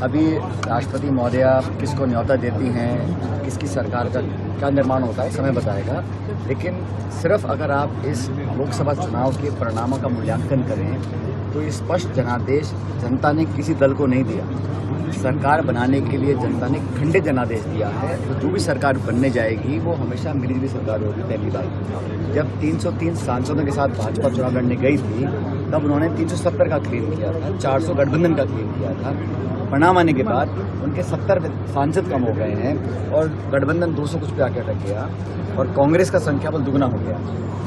अभी राष्ट्रपति महोदया किसको न्योता देती हैं, किसकी सरकार का क्या निर्माण होता है, समय बताएगा। लेकिन सिर्फ अगर आप इस लोकसभा चुनाव के परिणामों का मूल्यांकन करें तो ये स्पष्ट जनादेश जनता ने किसी दल को नहीं दिया। सरकार बनाने के लिए जनता ने खंडित जनादेश दिया है। तो जो भी सरकार बनने जाएगी वो हमेशा मिलीजुली सरकार होगी। पहली बात, जब 303 सांसदों के साथ भाजपा चुनाव लड़ने गई थी तब उन्होंने 370 का क्लेम किया था, 400 गठबंधन का क्लेम किया था। परिणाम आने के बाद उनके 70 सांसद कम हो गए हैं और गठबंधन 200 कुछ पे आकर रख गया और कांग्रेस का संख्या बल दुगना हो गया।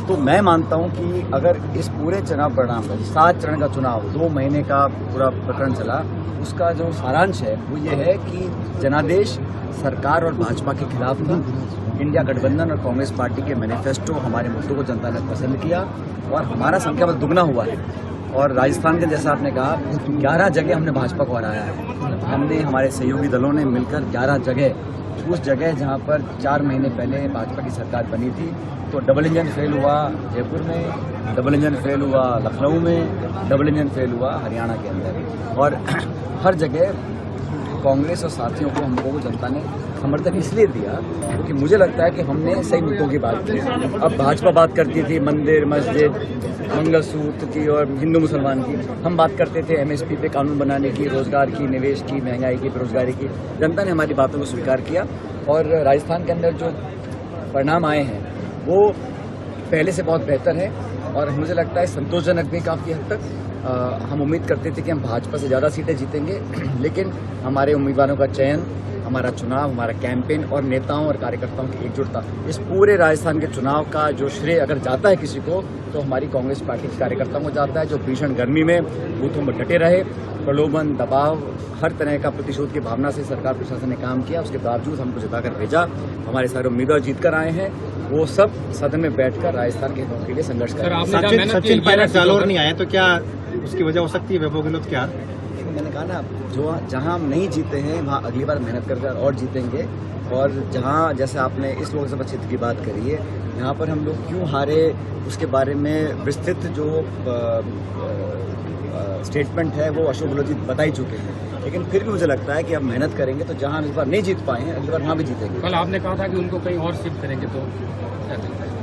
तो मैं मानता हूं कि अगर इस पूरे चुनाव परिणाम में 7 चरण का चुनाव 2 महीने का पूरा प्रकरण चला, उसका जो सारांश है वो ये है कि जनादेश सरकार और भाजपा के खिलाफ था। इंडिया गठबंधन और कांग्रेस पार्टी के मैनिफेस्टो हमारे मुद्दों को जनता ने पसंद किया और हमारा संख्या बल दुगना हुआ है। और राजस्थान के जैसा आपने कहा 11 जगह हमने भाजपा को हराया है। हमने हमारे सहयोगी दलों ने मिलकर 11 जगह, उस जगह जहां पर 4 महीने पहले भाजपा की सरकार बनी थी तो डबल इंजन फेल हुआ जयपुर में, डबल इंजन फेल हुआ लखनऊ में, डबल इंजन फेल हुआ हरियाणा के अंदर। और हर जगह कांग्रेस और साथियों को हमको जनता ने समर्थन इसलिए दिया क्योंकि मुझे लगता है कि हमने सही मुद्दों की बात की। अब भाजपा बात करती थी मंदिर, मस्जिद, मंगलसूत्र की और हिंदू मुसलमान की, हम बात करते थे एमएसपी पे कानून बनाने की, रोजगार की, निवेश की, महंगाई की, बेरोजगारी की। जनता ने हमारी बातों को स्वीकार किया और राजस्थान के अंदर जो परिणाम आए हैं वो पहले से बहुत बेहतर है और मुझे लगता है संतोषजनक भी काफ़ी हद तक। हम उम्मीद करते थे कि हम भाजपा से ज़्यादा सीटें जीतेंगे, लेकिन हमारे उम्मीदवारों का चयन, हमारा चुनाव, हमारा कैंपेन और नेताओं और कार्यकर्ताओं की एकजुटता, इस पूरे राजस्थान के चुनाव का जो श्रेय अगर जाता है किसी को तो हमारी कांग्रेस पार्टी के कार्यकर्ताओं को जाता है, जो भीषण गर्मी में बूथों में डटे रहे, प्रलोभन, दबाव, हर तरह का प्रतिशोध की भावना से सरकार प्रशासन ने काम किया। उसके बावजूद हमको जिताकर भेजा। हमारे सारे उम्मीदवार जीत कर आए हैं, वो सब सदन में बैठकर राजस्थान के हितों के लिए संघर्ष कर रहे हैं। सचिन पायलट जालौर नहीं आए तो क्या उसकी वजह हो सकती है वैभव गहलोत क्या? मैंने कहा ना, जो जहां हम नहीं जीते हैं वहां अगली बार मेहनत कर और जीतेंगे। और जहां जैसे आपने इस लोकसभा क्षेत्र की बात करी है, यहाँ पर हम लोग क्यों हारे उसके बारे में विस्तृत जो स्टेटमेंट है वो अशोक गहलोत जी बता ही चुके हैं। लेकिन फिर भी मुझे लगता है कि अब मेहनत करेंगे तो जहां हम इस बार नहीं जीत पाए हैं अगली बार वहाँ भी जीतेंगे। कल आपने कहा था कि उनको कहीं और शिफ्ट करेंगे, तो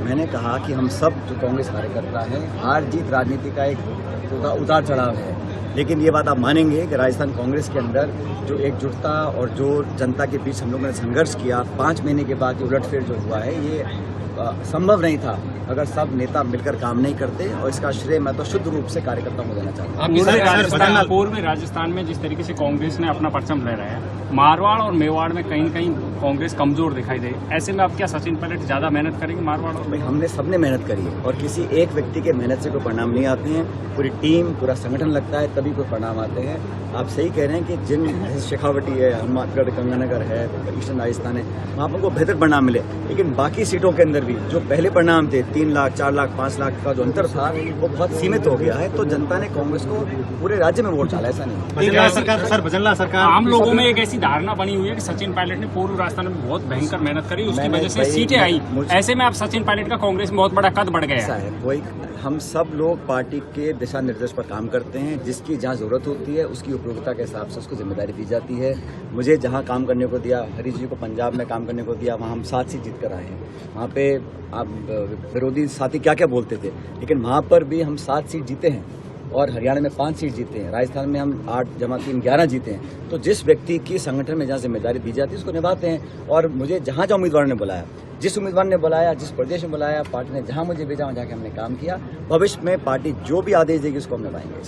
मैंने कहा कि हम सब जो कांग्रेस कार्यकर्ता हैं, हार जीत राजनीति का एक उतार चढ़ाव है। लेकिन ये बात आप मानेंगे कि राजस्थान कांग्रेस के अंदर जो एकजुटता और जो जनता के बीच हम लोगों ने संघर्ष किया, 5 महीने के बाद ये उलटफेर जो हुआ है ये संभव नहीं था अगर सब नेता मिलकर काम नहीं करते। और इसका श्रेय मैं तो शुद्ध रूप से कार्यकर्ताओं को देना चाहता हूँ। पूर्व में राजस्थान में जिस तरीके से कांग्रेस ने अपना परचम ले रहा है, मारवाड़ और मेवाड़ में कहीं कहीं कांग्रेस कमजोर दिखाई दे, ऐसे में अब क्या सचिन पायलट ज्यादा मेहनत करेंगे मारवाड़ और? भाई हमने सबने मेहनत करी है और किसी एक व्यक्ति के मेहनत से कोई परिणाम नहीं आते हैं। पूरी टीम, पूरा संगठन लगता है तभी कोई परिणाम आते हैं। आप सही कह रहे हैं कि जिन शेखावटी है, हनुमानगढ़, गंगानगर है, ईस्टर्न राजस्थान है, वहाँ पर को बेहतर परिणाम मिले। लेकिन बाकी सीटों के अंदर भी जो पहले परिणाम थे 3 लाख, 4 लाख, 5 लाख का जो अंतर था वो बहुत सीमित हो गया है। तो जनता ने कांग्रेस को पूरे राज्य में वोट डाला, ऐसा नहीं। भजनलाल सरकार आम लोगों में एक ऐसी धारणा बनी हुई है कि सचिन पायलट ने पूर्व राजस्थान में बहुत भयंकर मेहनत करी, उसकी वजह से सीटें आई। ऐसे में अब सचिन पायलट का कांग्रेस में बहुत बड़ा कद बढ़ गया है। कोई हम सब लोग पार्टी के दिशा निर्देश पर काम करते हैं। जिसकी जहाँ जरूरत होती है उसकी उपयोगिता के हिसाब से उसको जिम्मेदारी दी जाती है। मुझे जहाँ काम करने को दिया, हरीश जी को पंजाब में काम करने को दिया, वहाँ हम 7 सीट जीत कर आए हैं। वहाँ पे आप विरोधी साथी क्या क्या बोलते थे, लेकिन वहाँ पर भी हम 7 सीट जीते हैं और हरियाणा में 5 सीट जीते हैं। राजस्थान में हम 8 जमा 3 11 जीते हैं। तो जिस व्यक्ति की संगठन में जहाँ जिम्मेदारी दी जाती है उसको निभाते हैं। और मुझे जहाँ जहाँ उम्मीदवार ने बुलाया, जिस उम्मीदवार ने बुलाया, जिस प्रदेश में बुलाया, पार्टी ने जहाँ मुझे भेजा वहाँ जाके हमने काम किया। भविष्य में पार्टी जो भी आदेश देगी उसको हम निभाएंगे।